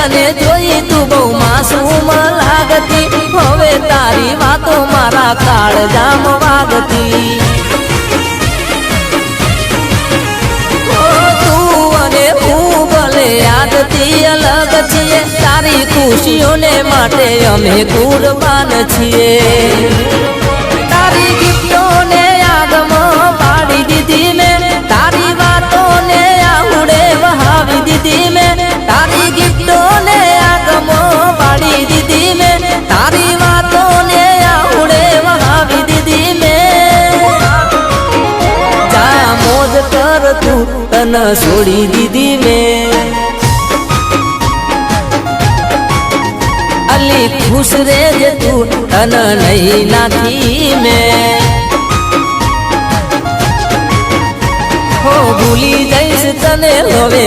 તને જોઈ તું બહુ માસૂમ લાગતી, હવે તારી વાતો મારા કાળજામ વાગતી। તું અને હું ભલે યાદથી અલગ છીએ, તારી ખુશીઓને માટે અમે કુરબાન છીએ। તારી ગીતોને આગમાં પાડી દીધી મેં, તારી વાતોને આહુડે વહાવી દીધી મેં, તારી ગીતોને આગમાં પાડી દીધી મેં, તારી વાતોને આહુડે વહાવી દીધી મેં। જા મોજ કર તું, તને છોડી દીધી મેં। અલી ખુશ રેજે તું, તને નહીં નાથી મેં। હો ભૂલી જઈશ તને હવે